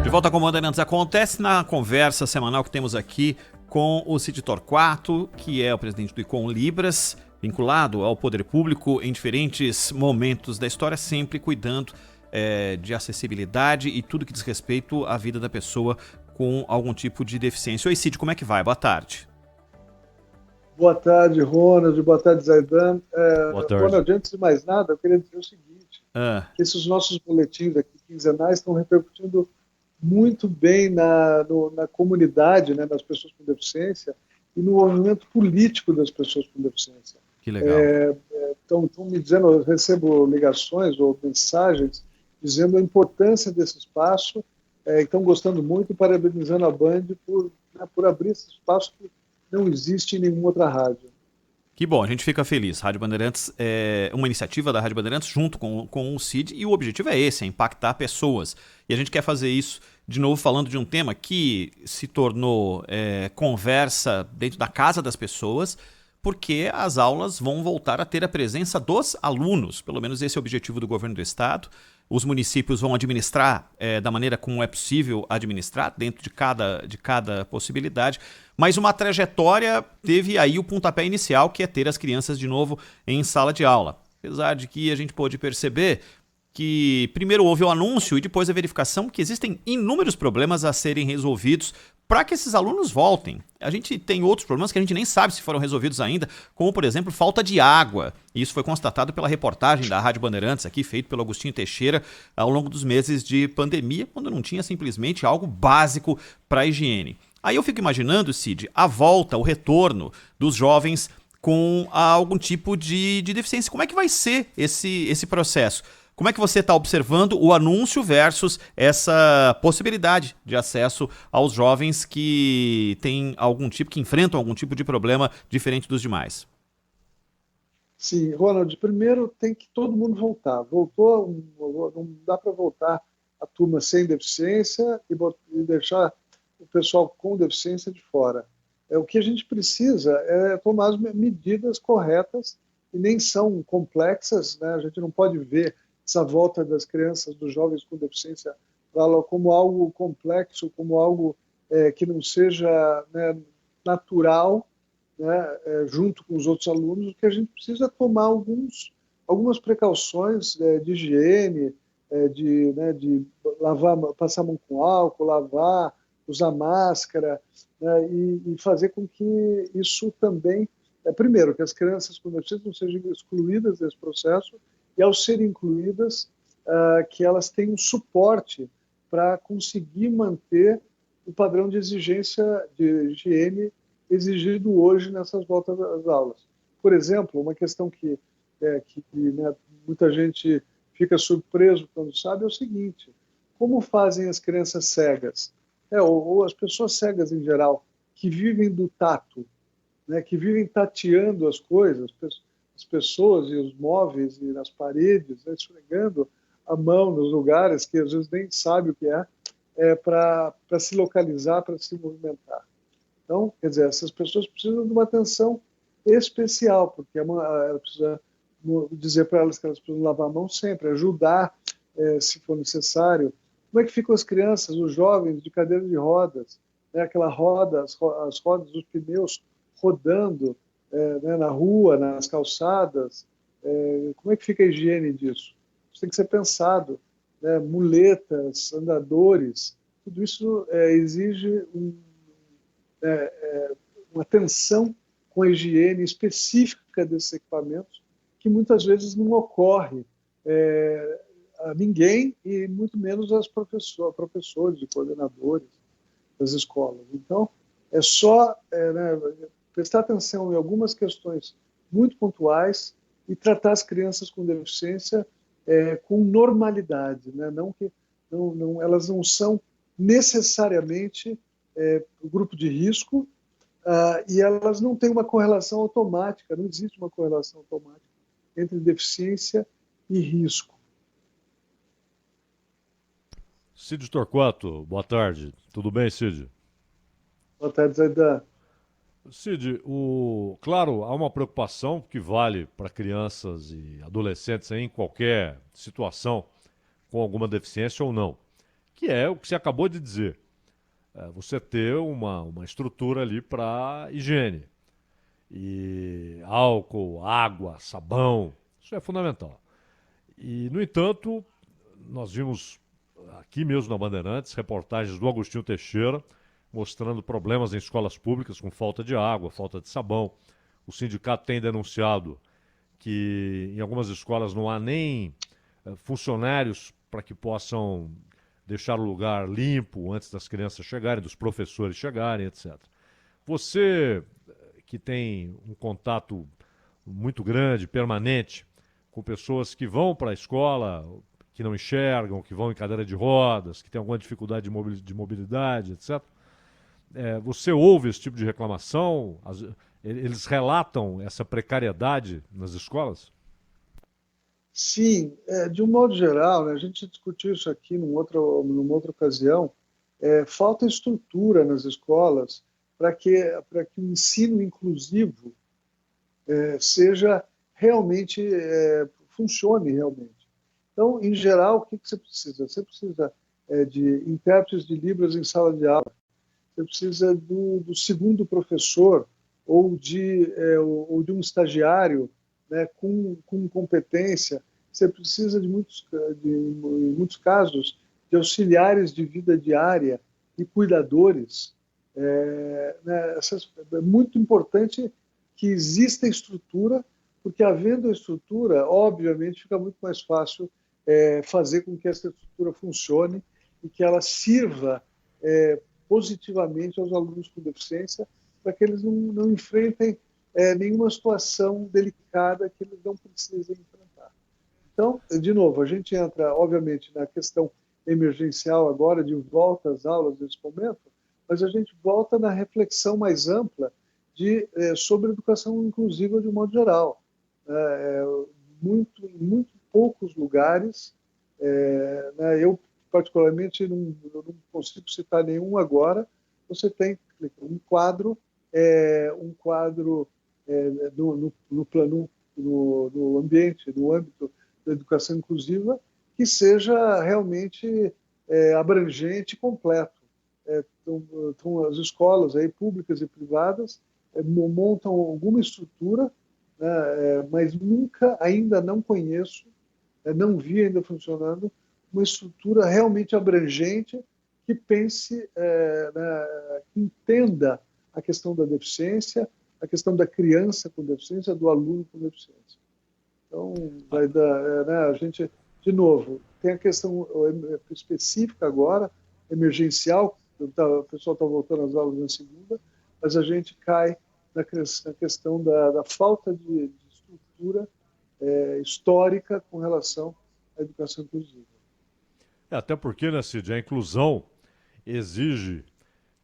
De volta com o Bandeirantes acontece na conversa semanal que temos aqui com o Cid Torquato, que é o presidente do ICOM Libras, vinculado ao poder público em diferentes momentos da história, sempre cuidando de acessibilidade e tudo que diz respeito à vida da pessoa com algum tipo de deficiência. Oi, Cid, como é que vai? Boa tarde. Boa tarde, Ronald. Boa tarde, Zaidan. Boa tarde. Ronald, antes de mais nada, eu queria dizer o seguinte, que esses nossos boletins aqui quinzenais estão repercutindo muito bem na comunidade, né, das pessoas com deficiência e no movimento político das pessoas com deficiência. Que legal. Estão me dizendo, eu recebo ligações ou mensagens dizendo a importância desse espaço, estão gostando muito e parabenizando a Band por abrir esse espaço que não existe em nenhuma outra rádio. Que bom, a gente fica feliz. Rádio Bandeirantes é uma iniciativa da Rádio Bandeirantes junto com o Cid, e o objetivo é esse, é impactar pessoas. E a gente quer fazer isso, de novo, falando de um tema que se tornou conversa dentro da casa das pessoas, porque as aulas vão voltar a ter a presença dos alunos. Pelo menos esse é o objetivo do governo do estado. Os municípios vão administrar da maneira como é possível administrar, dentro de cada possibilidade. Mas uma trajetória teve aí o pontapé inicial, que é ter as crianças de novo em sala de aula. Apesar de que a gente pôde perceber que primeiro houve o anúncio e depois a verificação que existem inúmeros problemas a serem resolvidos para que esses alunos voltem. A gente tem outros problemas que a gente nem sabe se foram resolvidos ainda, como, por exemplo, falta de água. Isso foi constatado pela reportagem da Rádio Bandeirantes, aqui feito pelo Agostinho Teixeira, ao longo dos meses de pandemia, quando não tinha simplesmente algo básico para a higiene. Aí eu fico imaginando, Cid, a volta, o retorno dos jovens com algum tipo de deficiência. Como é que vai ser esse processo? Como é que você está observando o anúncio versus essa possibilidade de acesso aos jovens que têm que enfrentam algum tipo de problema diferente dos demais? Sim, Ronald, primeiro tem que todo mundo voltar. Não dá para voltar a turma sem deficiência e deixar o pessoal com deficiência de fora. O que a gente precisa é tomar as medidas corretas, e nem são complexas, né? A gente não pode ver essa volta das crianças, dos jovens com deficiência, como algo complexo, como algo que não seja, né, natural, né, junto com os outros alunos. O que a gente precisa é tomar algumas precauções de higiene, de lavar, passar a mão com álcool, lavar, usar máscara, né, e fazer com que isso também, primeiro, que as crianças com deficiência não sejam excluídas desse processo, e ao serem incluídas, que elas tenham suporte para conseguir manter o padrão de exigência de higiene exigido hoje nessas voltas às aulas. Por exemplo, uma questão que né, muita gente fica surpreso quando sabe é o seguinte: como fazem as crianças cegas, ou as pessoas cegas em geral, que vivem do tato, né, que vivem tateando as coisas, as pessoas e os móveis e nas paredes, né, esfregando a mão nos lugares que às vezes nem sabe o que para se localizar, para se movimentar. Então, quer dizer, essas pessoas precisam de uma atenção especial, porque ela precisa dizer para elas que elas precisam lavar a mão sempre, ajudar se for necessário. Como é que ficam as crianças, os jovens de cadeira de rodas, né, aquela roda, as rodas dos pneus rodando, né, na rua, nas calçadas, como é que fica a higiene disso? Isso tem que ser pensado, né? Muletas, andadores, tudo isso exige uma atenção com a higiene específica desses equipamentos, que muitas vezes não ocorre a ninguém, e muito menos aos professores e coordenadores das escolas. Então, é só né, prestar atenção em algumas questões muito pontuais e tratar as crianças com deficiência com normalidade, né? Elas não são necessariamente grupo de risco, e elas não têm uma correlação automática, não existe uma correlação automática entre deficiência e risco. Cid Torquato, boa tarde. Tudo bem, Cid? Boa tarde, Zaidan. Cid, claro, há uma preocupação que vale para crianças e adolescentes em qualquer situação com alguma deficiência ou não, que é o que você acabou de dizer. Você ter uma estrutura ali para higiene. E álcool, água, sabão, isso é fundamental. E, no entanto, nós vimos aqui mesmo na Bandeirantes reportagens do Agostinho Teixeira mostrando problemas em escolas públicas com falta de água, falta de sabão. O sindicato tem denunciado que em algumas escolas não há nem funcionários para que possam deixar o lugar limpo antes das crianças chegarem, dos professores chegarem, etc. Você que tem um contato muito grande, permanente, com pessoas que vão para a escola, que não enxergam, que vão em cadeira de rodas, que têm alguma dificuldade de mobilidade, etc. Você ouve esse tipo de reclamação? Eles relatam essa precariedade nas escolas? Sim, de um modo geral, né, a gente discutiu isso aqui numa outra ocasião, falta estrutura nas escolas para que o ensino inclusivo seja realmente, funcione realmente. Então, em geral, o que você precisa? Você precisa de intérpretes de Libras em sala de aula, você precisa do segundo professor ou de um estagiário, né, com competência. Você precisa em muitos casos, de auxiliares de vida diária e cuidadores. É muito importante que exista estrutura, porque havendo estrutura, obviamente, fica muito mais fácil fazer com que essa estrutura funcione e que ela sirva positivamente aos alunos com deficiência, para que eles não enfrentem nenhuma situação delicada que eles não precisem enfrentar. Então, de novo, a gente entra, obviamente, na questão emergencial agora, de volta às aulas nesse momento, mas a gente volta na reflexão mais ampla sobre educação inclusiva de um modo geral. Em muito poucos lugares, né, eu particularmente não consigo citar nenhum agora, você tem um quadro no ambiente, no âmbito da educação inclusiva, que seja realmente abrangente e completo. Então, as escolas aí, públicas e privadas montam alguma estrutura, né, mas ainda não conheço, não vi ainda funcionando, uma estrutura realmente abrangente que pense, que entenda a questão da deficiência, a questão da criança com deficiência, do aluno com deficiência. Então, a gente, de novo, tem a questão específica agora, emergencial, o pessoal está voltando às aulas na segunda, mas a gente cai na questão da falta de estrutura histórica com relação à educação inclusiva. Até porque, né, Cid, a inclusão exige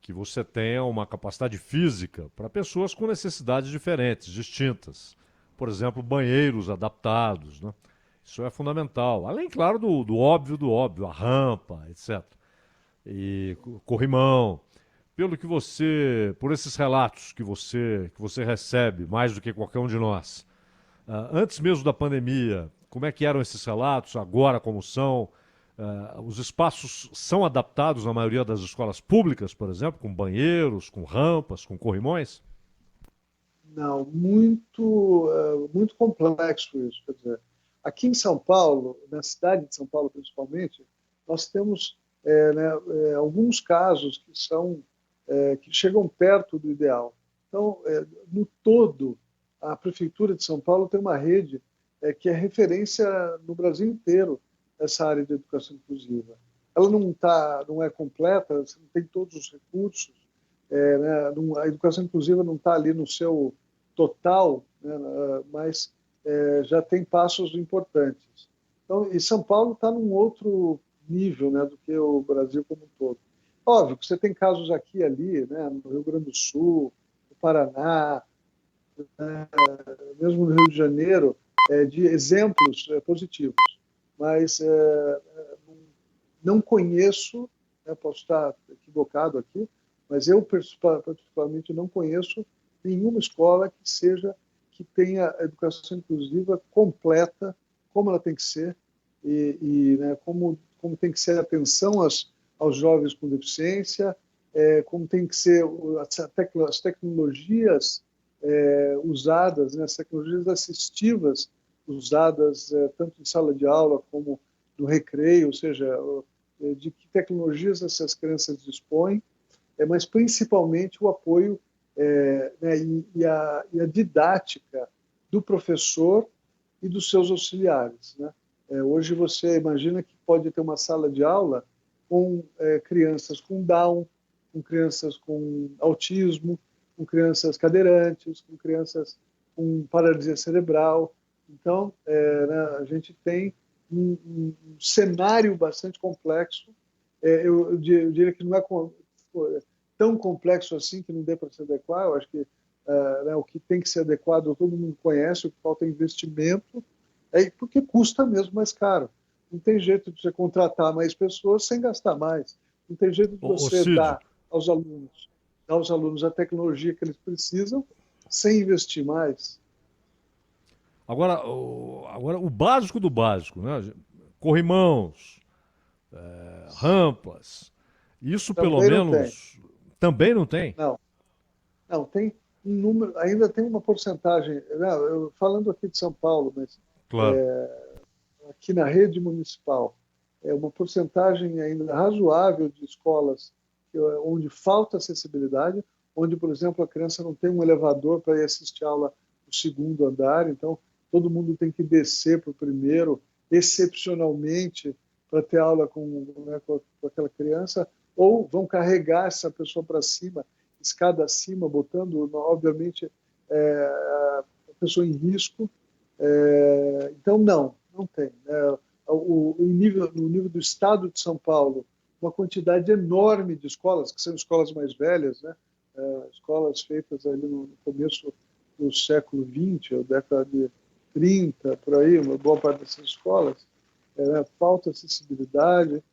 que você tenha uma capacidade física para pessoas com necessidades diferentes, distintas. Por exemplo, banheiros adaptados, né? Isso é fundamental. Além, claro, do óbvio, a rampa, etc. E corrimão. Por esses relatos que você recebe, mais do que qualquer um de nós, antes mesmo da pandemia, como é que eram esses relatos, agora como são? Os espaços são adaptados na maioria das escolas públicas, por exemplo, com banheiros, com rampas, com corrimões? Não, muito complexo isso. Quer dizer, aqui em São Paulo, na cidade de São Paulo principalmente, nós temos alguns casos que chegam perto do ideal. Então, no todo, a Prefeitura de São Paulo tem uma rede que é referência no Brasil inteiro, essa área de educação inclusiva. Ela não é completa, você não tem todos os recursos, a educação inclusiva não está ali no seu total, né, mas já tem passos importantes. Então, e São Paulo está num outro nível, né, do que o Brasil como um todo. Óbvio que você tem casos aqui e ali, né, no Rio Grande do Sul, no Paraná, mesmo no Rio de Janeiro, de exemplos positivos. Mas não conheço, posso estar equivocado aqui, mas eu particularmente não conheço nenhuma escola que tenha a educação inclusiva completa, como ela tem que ser, e como tem que ser a atenção aos jovens com deficiência, como tem que ser as tecnologias usadas, né, as tecnologias assistivas usadas tanto em sala de aula como no recreio, ou seja, de que tecnologias essas crianças dispõem, mas principalmente o apoio né, e a didática do professor e dos seus auxiliares. Né? Hoje você imagina que pode ter uma sala de aula com crianças com Down, com crianças com autismo, com crianças cadeirantes, com crianças com paralisia cerebral. Então, né, a gente tem um cenário bastante complexo. Eu diria que não é tão complexo assim que não dê para se adequar. Eu acho que né, o que tem que ser adequado todo mundo conhece, o que falta é investimento, porque custa mesmo mais caro. Não tem jeito de você contratar mais pessoas sem gastar mais. Não tem jeito de você Cid, dar aos alunos a tecnologia que eles precisam sem investir mais. agora o básico do básico, né? Corrimãos, rampas, isso pelo Também não tem. menos também não tem? Não, não tem um número, ainda tem uma porcentagem. Não, falando aqui de São Paulo, mas Claro. aqui na rede municipal, é uma porcentagem ainda razoável de escolas onde falta acessibilidade, onde, por exemplo, a criança não tem um elevador para ir assistir aula no segundo andar, então todo mundo tem que descer para o primeiro, excepcionalmente, para ter aula né, com aquela criança, ou vão carregar essa pessoa para cima, escada acima, botando, obviamente, a pessoa em risco. Então, não tem. No nível do estado de São Paulo, uma quantidade enorme de escolas, que são escolas mais velhas, né? Escolas feitas ali no começo do século XX, ou década de 30, por aí, uma boa parte dessas escolas, falta acessibilidade,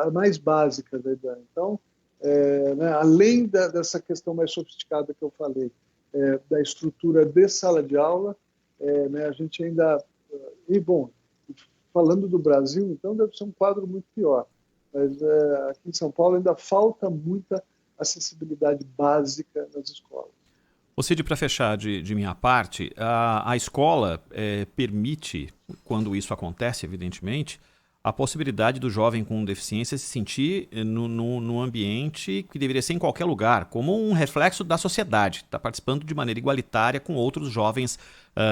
a mais básica da ideia. Então, né, além dessa questão mais sofisticada que eu falei, da estrutura de sala de aula, né, a gente ainda... E, bom, falando do Brasil, então deve ser um quadro muito pior. Mas aqui em São Paulo ainda falta muita acessibilidade básica nas escolas. Ô Cid, para fechar de minha parte, a escola permite, quando isso acontece, evidentemente, a possibilidade do jovem com deficiência se sentir no ambiente que deveria ser em qualquer lugar, como um reflexo da sociedade, está participando de maneira igualitária com outros jovens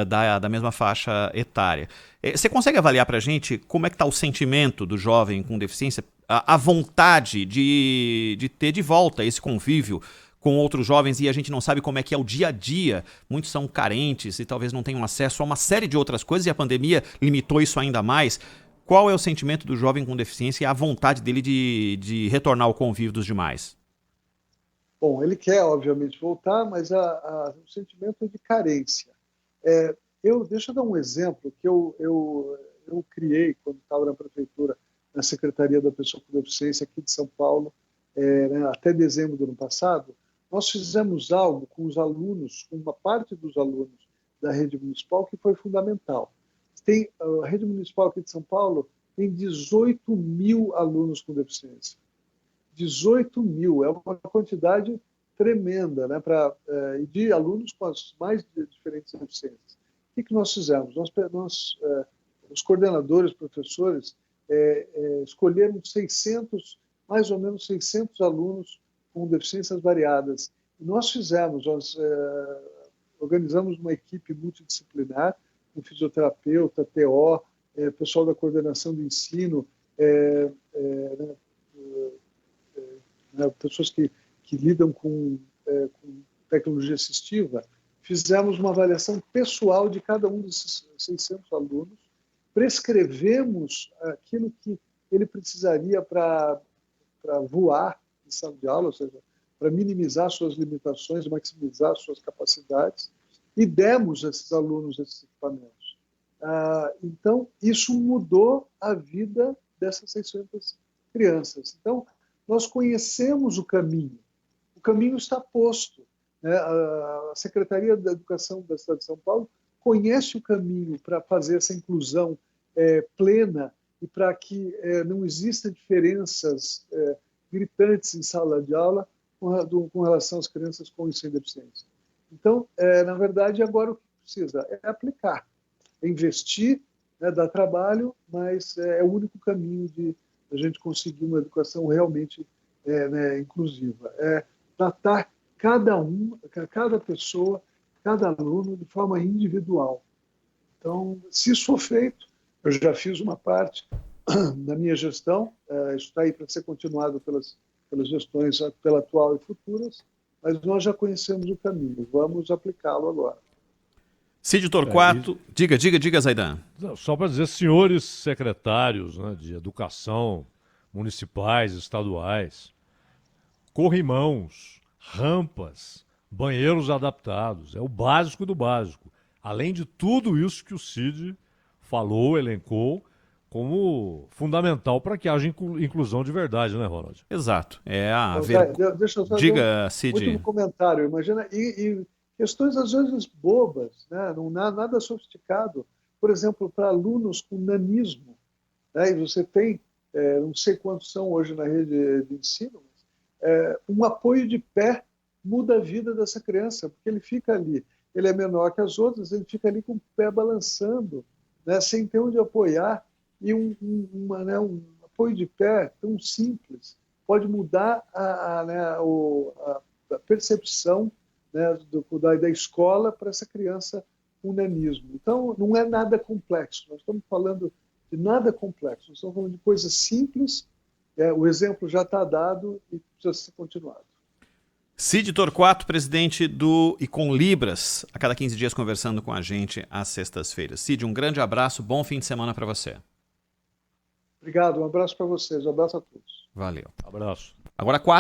da mesma faixa etária. Você consegue avaliar para a gente como é que está o sentimento do jovem com deficiência, a vontade de ter de volta esse convívio com outros jovens, e a gente não sabe como é que é o dia a dia? Muitos são carentes e talvez não tenham acesso a uma série de outras coisas, e a pandemia limitou isso ainda mais. Qual é o sentimento do jovem com deficiência e a vontade dele de retornar ao convívio dos demais? Bom, ele quer, obviamente, voltar, mas o sentimento é de carência. Deixa eu dar um exemplo que eu criei quando estava na prefeitura, na Secretaria da Pessoa com Deficiência aqui de São Paulo, né, até dezembro do ano passado. Nós fizemos algo com os alunos, com uma parte dos alunos da rede municipal, que foi fundamental. A rede municipal aqui de São Paulo tem 18 mil alunos com deficiência. 18 mil, é uma quantidade tremenda, né, de alunos com as mais diferentes deficiências. O que nós fizemos? Os coordenadores, professores, escolheram mais ou menos 600 alunos com deficiências variadas. E nós organizamos uma equipe multidisciplinar, com fisioterapeuta, TO, pessoal da coordenação de ensino, pessoas que lidam com tecnologia assistiva. Fizemos uma avaliação pessoal de cada um desses 600 alunos, prescrevemos aquilo que ele precisaria para voar em sala de aula, ou seja, para minimizar suas limitações, maximizar suas capacidades, e demos a esses alunos esses equipamentos. Então, isso mudou a vida dessas 600 crianças. Então, nós conhecemos o caminho está posto. Né? A Secretaria da Educação da cidade de São Paulo conhece o caminho para fazer essa inclusão plena e para que não existam diferenças gritantes em sala de aula com relação às crianças com e sem deficiência. Então, na verdade, agora o que precisa é aplicar, é investir, né, dar trabalho, mas é o único caminho de a gente conseguir uma educação realmente né, inclusiva. É tratar cada pessoa, cada aluno de forma individual. Então, se isso for feito, eu já fiz uma parte da minha gestão, isso está aí para ser continuado pelas gestões, pela atual e futuras, mas nós já conhecemos o caminho, vamos aplicá-lo agora. Cid Torquato, diga, Zaidan. Só para dizer, senhores secretários, né, de educação, municipais, estaduais, corrimãos, rampas, banheiros adaptados, é o básico do básico. Além de tudo isso que o Cid falou, elencou, como fundamental para que haja inclusão de verdade, né, Ronald? Exato. Deixa eu só diga, um Cid. último comentário. Imagina, e questões às vezes bobas, né? Não nada sofisticado. Por exemplo, para alunos com nanismo, né? E você tem, não sei quantos são hoje na rede de ensino, mas, um apoio de pé muda a vida dessa criança, porque ele fica ali, ele é menor que as outras, ele fica ali com o pé balançando, né? Sem ter onde apoiar, e um apoio de pé tão simples pode mudar a percepção, né, da escola para essa criança com nanismo. Então, não é nada complexo, nós estamos falando de nada complexo, nós estamos falando de coisas simples, o exemplo já está dado e precisa ser continuado. Cid Torquato, presidente do Icon Libras, a cada 15 dias conversando com a gente às sextas-feiras. Cid, um grande abraço, bom fim de semana para você. Obrigado, um abraço para vocês, um abraço a todos. Valeu. Abraço. Agora